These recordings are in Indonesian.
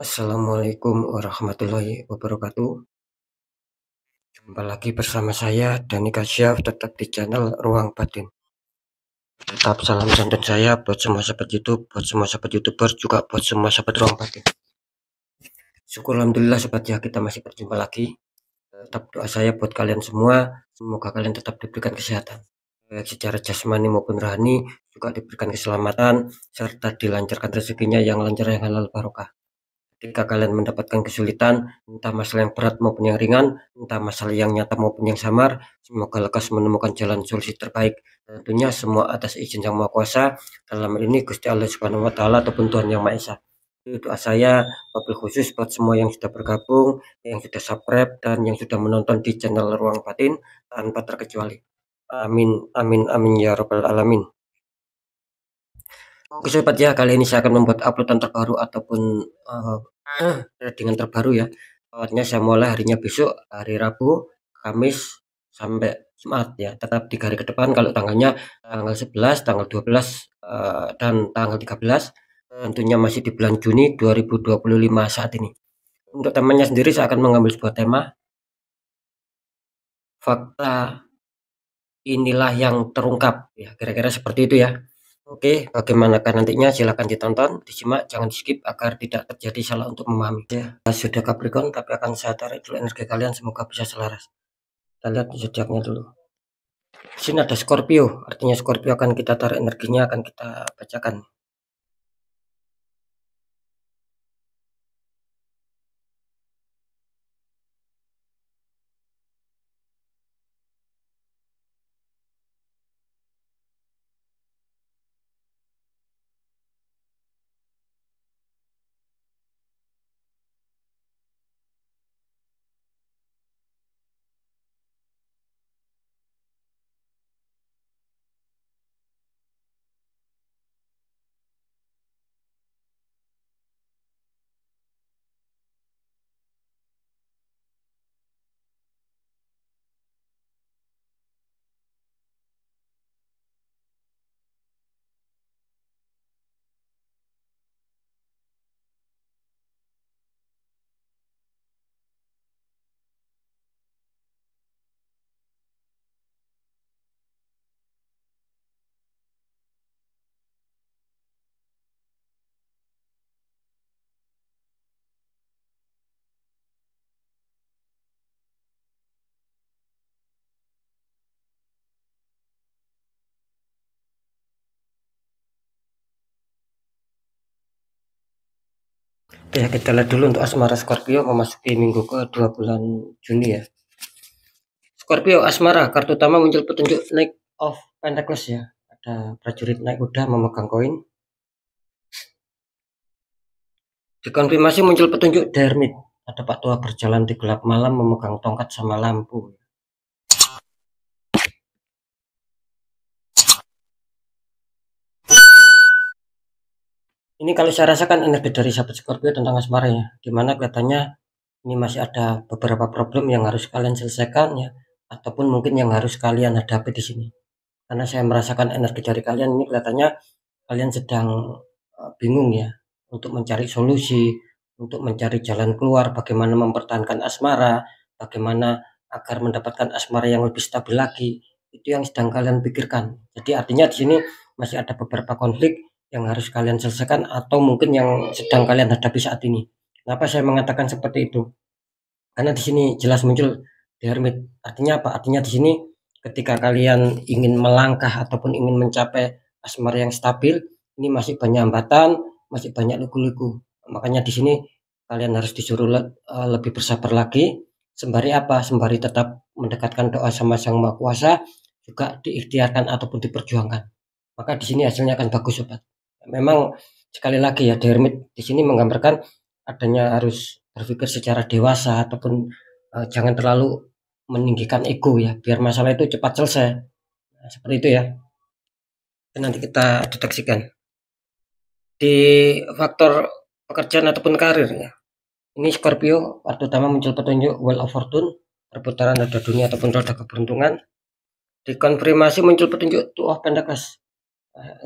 Assalamualaikum warahmatullahi wabarakatuh. Jumpa lagi bersama saya Dani Kasyaf, tetap di channel Ruang Batin. Tetap salam santan saya buat semua sahabat YouTube, buat semua sahabat YouTuber, juga buat semua sahabat Ruang Batin. Syukur alhamdulillah sobat ya, kita masih berjumpa lagi. Tetap doa saya buat kalian semua, semoga kalian tetap diberikan kesehatan, baik secara jasmani maupun rohani, juga diberikan keselamatan serta dilancarkan rezekinya yang lancar, yang halal barokah. Ketika kalian mendapatkan kesulitan, entah masalah yang berat maupun yang ringan, entah masalah yang nyata maupun yang samar, semoga lekas menemukan jalan solusi terbaik. Tentunya semua atas izin Yang Maha Kuasa, dalam hal ini Gusti Allah Subhanahu wa Ta'ala ataupun Tuhan Yang Maha Esa. Itu doa saya wabil khusus buat semua yang sudah bergabung, yang sudah subscribe, dan yang sudah menonton di channel Ruang Batin tanpa terkecuali. Amin, amin, amin ya rabbal alamin. Oke sobat ya, kali ini saya akan membuat uploadan terbaru ataupun dengan terbaru ya. Awalnya saya mulai harinya besok, hari Rabu, Kamis sampai Jumat ya. Tetap 3 hari ke depan, kalau tanggalnya tanggal 11, tanggal 12 dan tanggal 13 tentunya masih di bulan Juni 2025 saat ini. Untuk temanya sendiri saya akan mengambil sebuah tema, fakta inilah yang terungkap ya, kira-kira seperti itu ya. Oke, bagaimanakah nantinya silahkan ditonton, disimak, jangan di skip agar tidak terjadi salah untuk memahami ya. Sudah Capricorn, tapi akan saya tarik dulu energi kalian, semoga bisa selaras. Kita lihat zodiaknya dulu. Di sini ada Scorpio, artinya Scorpio akan kita tarik energinya, akan kita bacakan. Oke, kita lihat dulu untuk asmara Scorpio memasuki minggu ke-2 bulan Juni ya. Scorpio asmara, kartu utama muncul petunjuk Knight of Pentacles ya. Ada prajurit naik kuda memegang koin. Dikonfirmasi muncul petunjuk The Hermit. Ada Pak Tua berjalan di gelap malam memegang tongkat sama lampu. Ini kalau saya rasakan energi dari sahabat Scorpio tentang asmara ya, dimana kelihatannya ini masih ada beberapa problem yang harus kalian selesaikan ya, ataupun mungkin yang harus kalian hadapi di sini. Karena saya merasakan energi dari kalian ini kelihatannya kalian sedang bingung ya untuk mencari solusi, untuk mencari jalan keluar, bagaimana mempertahankan asmara, bagaimana agar mendapatkan asmara yang lebih stabil lagi. Itu yang sedang kalian pikirkan. Jadi artinya di sini masih ada beberapa konflik yang harus kalian selesaikan atau mungkin yang sedang kalian hadapi saat ini. Kenapa saya mengatakan seperti itu? Karena di sini jelas muncul The Hermit. Artinya apa? Artinya di sini ketika kalian ingin melangkah ataupun ingin mencapai asmara yang stabil, ini masih banyak hambatan, masih banyak liku-liku. Makanya di sini kalian harus disuruh lebih bersabar lagi. Sembari apa? Sembari tetap mendekatkan doa sama Sang Maha Kuasa, juga diikhtiarkan ataupun diperjuangkan. Maka di sini hasilnya akan bagus, sobat. Memang sekali lagi ya, The Hermit di sini menggambarkan adanya harus berpikir secara dewasa ataupun jangan terlalu meninggikan ego ya, biar masalah itu cepat selesai. Nah, seperti itu ya. Nanti kita deteksikan di faktor pekerjaan ataupun karir ya. Ini Scorpio, waktu utama muncul petunjuk Wheel of Fortune, perputaran roda dunia ataupun roda keberuntungan. Dikonfirmasi muncul petunjuk Two of Pentacles,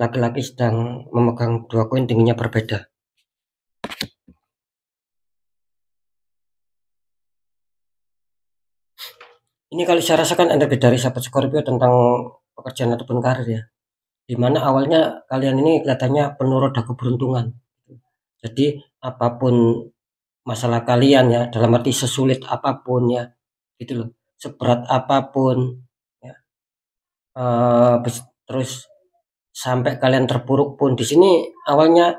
laki-laki sedang memegang dua koin, tingginya berbeda. Ini kalau saya rasakan energi dari sahabat Scorpio tentang pekerjaan ataupun karir ya, di mana awalnya kalian ini kelihatannya penuh roda keberuntungan. Jadi apapun masalah kalian ya, dalam arti sesulit apapun ya, gitu loh, seberat apapun ya, terus sampai kalian terpuruk pun di sini awalnya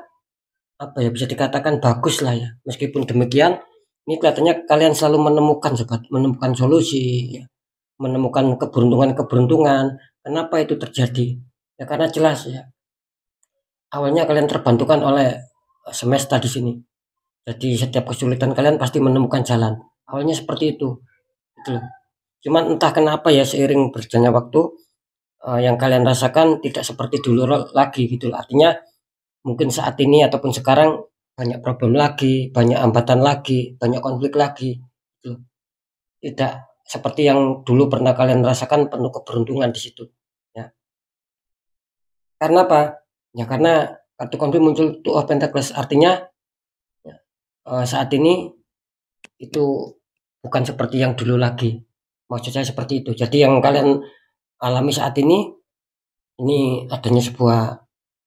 apa ya, bisa dikatakan bagus lah ya. Meskipun demikian, ini kelihatannya kalian selalu menemukan sobat, menemukan solusi ya, menemukan keberuntungan-keberuntungan. Kenapa itu terjadi? Ya karena jelas ya, awalnya kalian terbantukan oleh semesta di sini. Jadi setiap kesulitan kalian pasti menemukan jalan. Awalnya seperti itu, gitu loh. Cuman entah kenapa ya seiring berjalannya waktu, yang kalian rasakan tidak seperti dulu lagi gitu loh. Artinya mungkin saat ini ataupun sekarang banyak problem lagi, banyak hambatan lagi, banyak konflik lagi, gitu. Tidak seperti yang dulu pernah kalian rasakan penuh keberuntungan di situ, ya. Karena apa? Ya karena kartu konflik muncul Two of Pentacles, artinya ya, saat ini itu bukan seperti yang dulu lagi. Maksud saya seperti itu. Jadi yang kalian alami saat ini adanya sebuah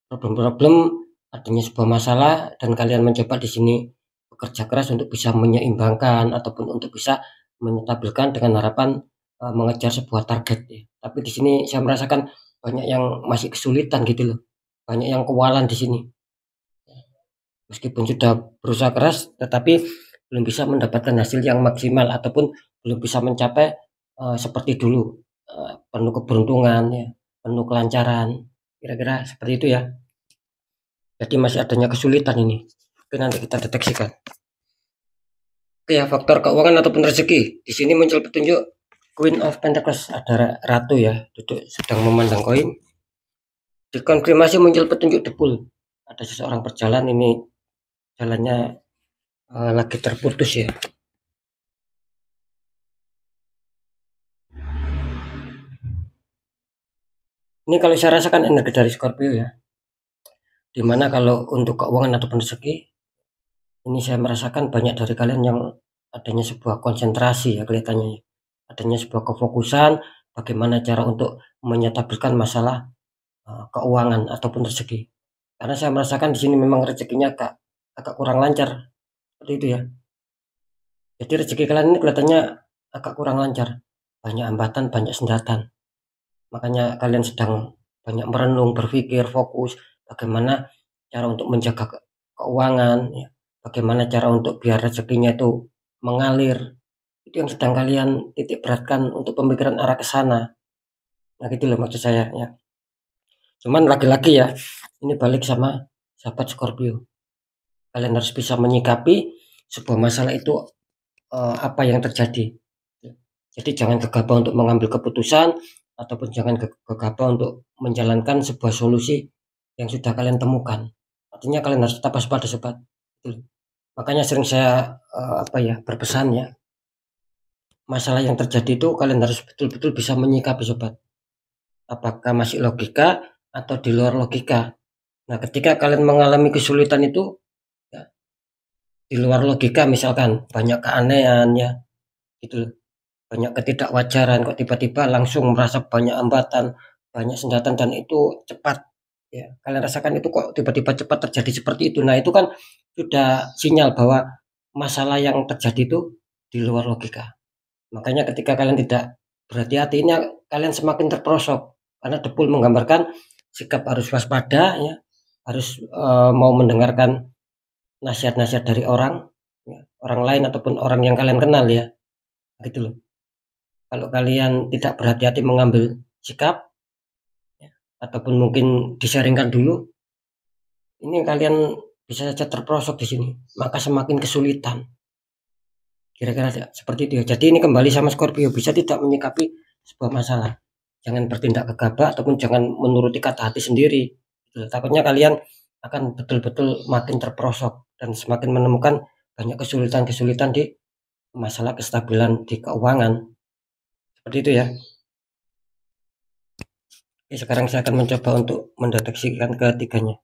problem-problem, adanya sebuah masalah dan kalian mencoba di sini bekerja keras untuk bisa menyeimbangkan ataupun untuk bisa menstabilkan dengan harapan mengejar sebuah target ya. Tapi di sini saya merasakan banyak yang masih kesulitan gitu loh. Banyak yang kewalan di sini. Meskipun sudah berusaha keras tetapi belum bisa mendapatkan hasil yang maksimal ataupun belum bisa mencapai seperti dulu, penuh keberuntungan ya, penuh kelancaran. Kira-kira seperti itu ya. Jadi masih adanya kesulitan ini. Oke, nanti kita deteksikan. Oke ya, faktor keuangan ataupun rezeki. Di sini muncul petunjuk Queen of Pentacles, ada ratu ya, duduk sedang memandang koin. Dikonfirmasi muncul petunjuk depul. Ada seseorang berjalan ini jalannya lagi terputus ya. Ini kalau saya rasakan energi dari Scorpio ya. Dimana kalau untuk keuangan ataupun rezeki, ini saya merasakan banyak dari kalian yang adanya sebuah konsentrasi ya kelihatannya ya. Adanya sebuah kefokusan bagaimana cara untuk menyetabilkan masalah keuangan ataupun rezeki. Karena saya merasakan di sini memang rezekinya agak agak kurang lancar seperti itu ya. Jadi rezeki kalian ini kelihatannya agak kurang lancar, banyak hambatan, banyak sendatan. Makanya kalian sedang banyak merenung, berpikir, fokus bagaimana cara untuk menjaga keuangan, ya. Bagaimana cara untuk biar rezekinya itu mengalir. Itu yang sedang kalian titik beratkan untuk pemikiran arah ke sana. Nah gitu loh maksud saya ya. Cuman lagi-lagi ya, ini balik sama sahabat Scorpio. Kalian harus bisa menyikapi sebuah masalah itu apa yang terjadi. Jadi jangan gegabah untuk mengambil keputusan ataupun jangan gegabah untuk menjalankan sebuah solusi yang sudah kalian temukan. Artinya kalian harus tetap waspada sobat. Makanya sering saya apa ya berpesan ya, masalah yang terjadi itu kalian harus betul-betul bisa menyikapi sobat. Apakah masih logika atau di luar logika. Nah, ketika kalian mengalami kesulitan itu ya, di luar logika misalkan banyak keanehan ya, gitu, banyak ketidakwajaran kok tiba-tiba langsung merasa banyak hambatan, banyak sendatan dan itu cepat ya. Kalian rasakan itu kok tiba-tiba cepat terjadi seperti itu. Nah, itu kan sudah sinyal bahwa masalah yang terjadi itu di luar logika. Makanya ketika kalian tidak berhati-hati ini kalian semakin terperosok karena Depul menggambarkan sikap harus waspada ya, harus mau mendengarkan nasihat-nasihat dari orang ya, orang lain ataupun orang yang kalian kenal ya, gitu loh. Kalau kalian tidak berhati-hati mengambil sikap ya, ataupun mungkin disaringkan dulu, ini kalian bisa saja terperosok di sini, maka semakin kesulitan. Kira-kira seperti itu ya. Jadi ini kembali sama Scorpio, bisa tidak menyikapi sebuah masalah. Jangan bertindak gegabah ataupun jangan menuruti kata hati sendiri. Gitu. Takutnya kalian akan betul-betul makin terperosok dan semakin menemukan banyak kesulitan-kesulitan di masalah kestabilan di keuangan. Seperti itu ya. Oke, sekarang saya akan mencoba untuk mendeteksikan ketiganya.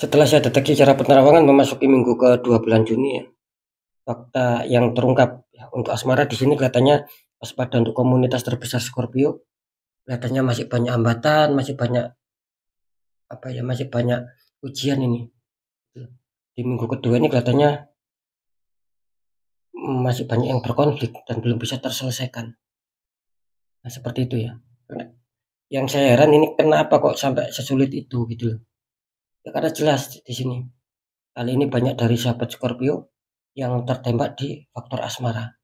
Setelah saya deteksi cara penerawangan memasuki minggu ke-2 bulan Juni ya, fakta yang terungkap ya, untuk asmara di sini kelihatannya waspada untuk komunitas terbesar Scorpio, kelihatannya masih banyak hambatan, masih banyak apa ya, masih banyak ujian ini. Di minggu kedua ini kelihatannya masih banyak yang berkonflik dan belum bisa terselesaikan. Nah, seperti itu ya. Yang saya heran ini kenapa kok sampai sesulit itu gitu loh. Ya karena jelas di sini. Kali ini banyak dari sahabat Scorpio yang tertembak di faktor asmara.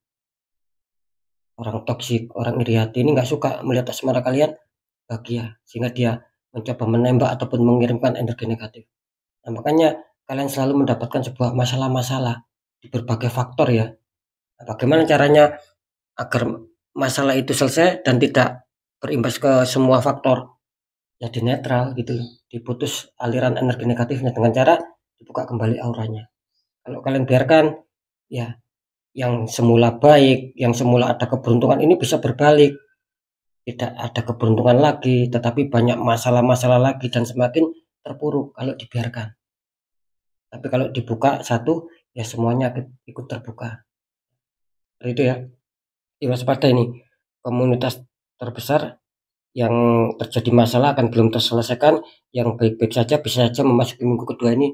Orang toksik, orang iri hati ini nggak suka melihat asmara kalian bahagia, sehingga dia mencoba menembak ataupun mengirimkan energi negatif. Nah, makanya kalian selalu mendapatkan sebuah masalah-masalah di berbagai faktor ya. Nah, bagaimana caranya agar masalah itu selesai dan tidak berimbas ke semua faktor? Jadi netral gitu loh, diputus aliran energi negatifnya dengan cara dibuka kembali auranya. Kalau kalian biarkan, ya yang semula baik, yang semula ada keberuntungan ini bisa berbalik. Tidak ada keberuntungan lagi, tetapi banyak masalah-masalah lagi dan semakin terpuruk kalau dibiarkan. Tapi kalau dibuka satu, ya semuanya ikut terbuka. Seperti itu ya. Waspada ini. Komunitas terbesar yang terjadi masalah akan belum terselesaikan, yang baik-baik saja bisa saja memasuki minggu kedua ini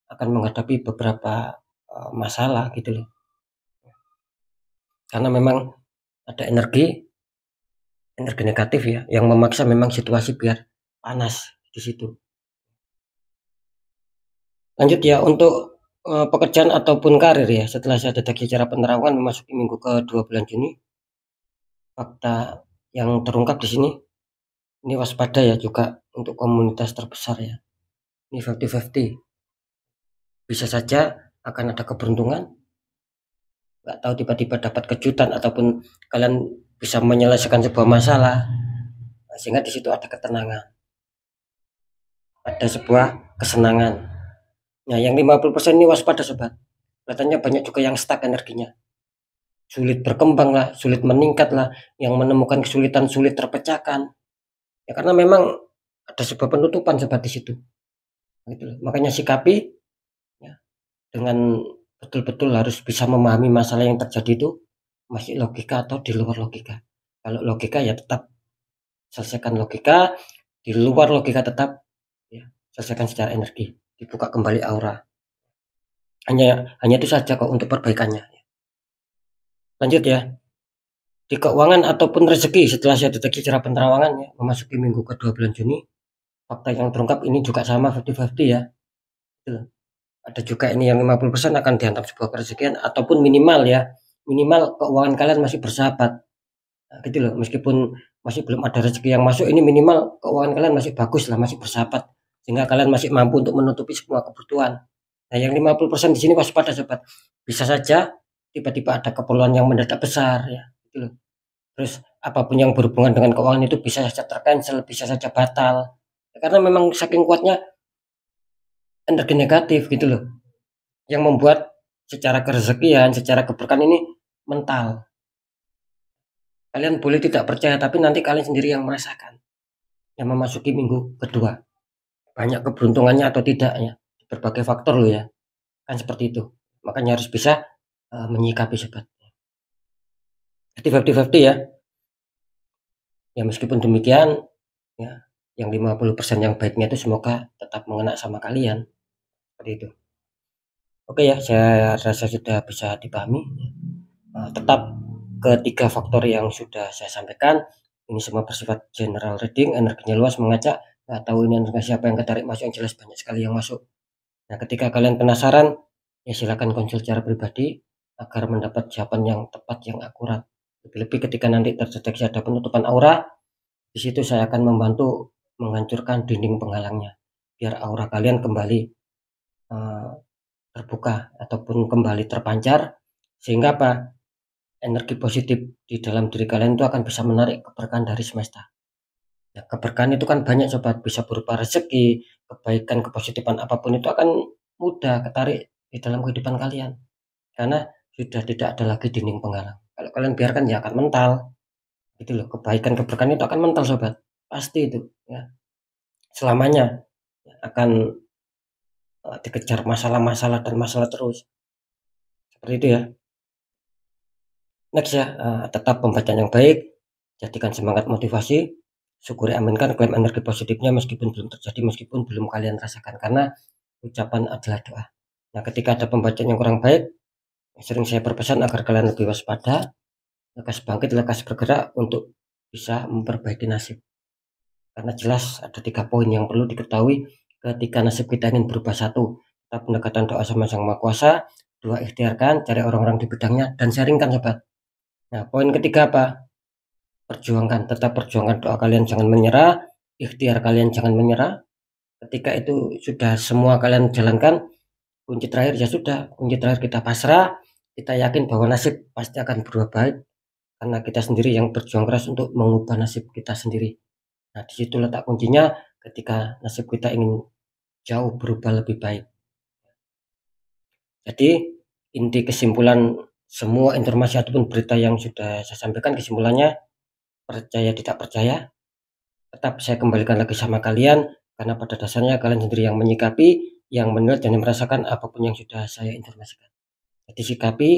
akan menghadapi beberapa masalah gitu loh. Karena memang ada energi negatif ya, yang memaksa memang situasi biar panas di situ. Lanjut ya untuk pekerjaan ataupun karir ya, setelah saya deteksi cara penerawangan memasuki minggu ke-2 bulan Juni, fakta yang terungkap di sini ini waspada ya juga untuk komunitas terbesar ya. Ini 50-50. Bisa saja akan ada keberuntungan, nggak tahu tiba-tiba dapat kejutan ataupun kalian bisa menyelesaikan sebuah masalah, sehingga di situ ada ketenangan, ada sebuah kesenangan. Nah, yang 50% ini waspada sobat. Katanya banyak juga yang stuck energinya. Sulit berkembang lah, sulit meningkat lah, yang menemukan kesulitan sulit terpecahkan. Ya karena memang ada sebuah penutupan sobat di situ. Gitu loh. Makanya sikapi ya, dengan betul-betul harus bisa memahami masalah yang terjadi itu masih logika atau di luar logika. Kalau logika ya tetap selesaikan logika, di luar logika tetap ya, selesaikan secara energi, dibuka kembali aura. Hanya itu saja kok untuk perbaikannya. Lanjut ya. Di keuangan ataupun rezeki setelah saya deteksi cara penerawangan ya, memasuki minggu ke-2 bulan Juni, fakta yang terungkap ini juga sama 50-50 ya. Gitu. Ada juga ini yang 50% akan dihantam sebuah kerezekian ataupun minimal ya. Minimal keuangan kalian masih bersahabat. Nah, gitu loh, meskipun masih belum ada rezeki yang masuk, ini minimal keuangan kalian masih bagus lah, masih bersahabat. Sehingga kalian masih mampu untuk menutupi semua kebutuhan. Nah, yang 50% di sini waspada sobat. Bisa saja tiba-tiba ada keperluan yang mendadak besar ya, gitu loh. Terus apapun yang berhubungan dengan keuangan itu bisa saja tercancel, bisa saja batal. Karena memang saking kuatnya energi negatif gitu loh. Yang membuat secara kerezekian, secara keberkahan ini mental. Kalian boleh tidak percaya, tapi nanti kalian sendiri yang merasakan. Yang memasuki minggu kedua. Banyak keberuntungannya atau tidaknya. Berbagai faktor loh ya. Kan seperti itu. Makanya harus bisa menyikapi sobat. Jadi 50-50 ya. Ya meskipun demikian, ya yang 50% yang baiknya itu semoga tetap mengena sama kalian. Seperti itu. Oke ya, saya rasa sudah bisa dipahami. Tetap ketiga faktor yang sudah saya sampaikan, ini semua bersifat general reading, energinya luas, mengajak, nggak tahu ini energi siapa yang ketarik masuk, yang jelas banyak sekali yang masuk. Nah, ketika kalian penasaran, ya silakan konsul secara pribadi agar mendapat jawaban yang tepat, yang akurat. Lebih-lebih ketika nanti terdeteksi ada penutupan aura, di situ saya akan membantu menghancurkan dinding penghalangnya, biar aura kalian kembali terbuka ataupun kembali terpancar, sehingga apa? Energi positif di dalam diri kalian itu akan bisa menarik keberkahan dari semesta. Ya, keberkahan itu kan banyak sobat, bisa berupa rezeki, kebaikan, kepositifan apapun itu akan mudah ketarik di dalam kehidupan kalian. Karena sudah tidak ada lagi dinding penghalang. Kalau kalian biarkan ya akan mental. Gitu loh, kebaikan, keberkahan itu akan mental sobat. Pasti itu ya. Selamanya akan dikejar masalah-masalah dan masalah terus. Seperti itu ya. Next ya, tetap pembacaan yang baik, jadikan semangat motivasi, syukuri, aminkan, klaim energi positifnya meskipun belum terjadi, meskipun belum kalian rasakan, karena ucapan adalah doa. Nah, ketika ada pembacaan yang kurang baik, sering saya berpesan agar kalian lebih waspada, lekas bangkit, lekas bergerak untuk bisa memperbaiki nasib. Karena jelas ada 3 poin yang perlu diketahui ketika nasib kita ingin berubah. 1, tetap pendekatan doa sama Sang Maha Kuasa. 2, ikhtiarkan, cari orang-orang di bidangnya, dan sharingkan sobat. Nah, poin ketiga apa? Perjuangkan, tetap perjuangkan doa kalian, jangan menyerah, ikhtiar kalian jangan menyerah. Ketika itu sudah semua kalian jalankan, kunci terakhir ya sudah, kunci terakhir kita pasrah, kita yakin bahwa nasib pasti akan berubah baik, karena kita sendiri yang berjuang keras untuk mengubah nasib kita sendiri. Nah, di situ letak kuncinya ketika nasib kita ingin jauh berubah lebih baik. Jadi, inti kesimpulan semua informasi ataupun berita yang sudah saya sampaikan, kesimpulannya, percaya tidak percaya, tetap saya kembalikan lagi sama kalian, karena pada dasarnya kalian sendiri yang menyikapi, yang menilai dan yang merasakan apapun yang sudah saya informasikan. Jadi sikapi,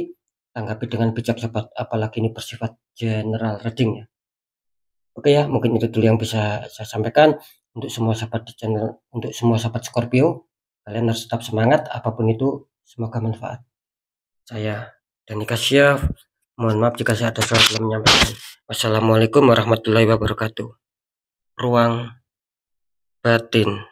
tanggapi dengan bijak sobat, apalagi ini bersifat general reading ya. Oke ya, mungkin itu dulu yang bisa saya sampaikan untuk semua sahabat di channel, untuk semua sahabat Scorpio. Kalian harus tetap semangat, apapun itu, semoga manfaat. Saya Dani Kasyaf, mohon maaf jika saya ada salah dalam menyampaikan. Wassalamualaikum warahmatullahi wabarakatuh. Ruang batin.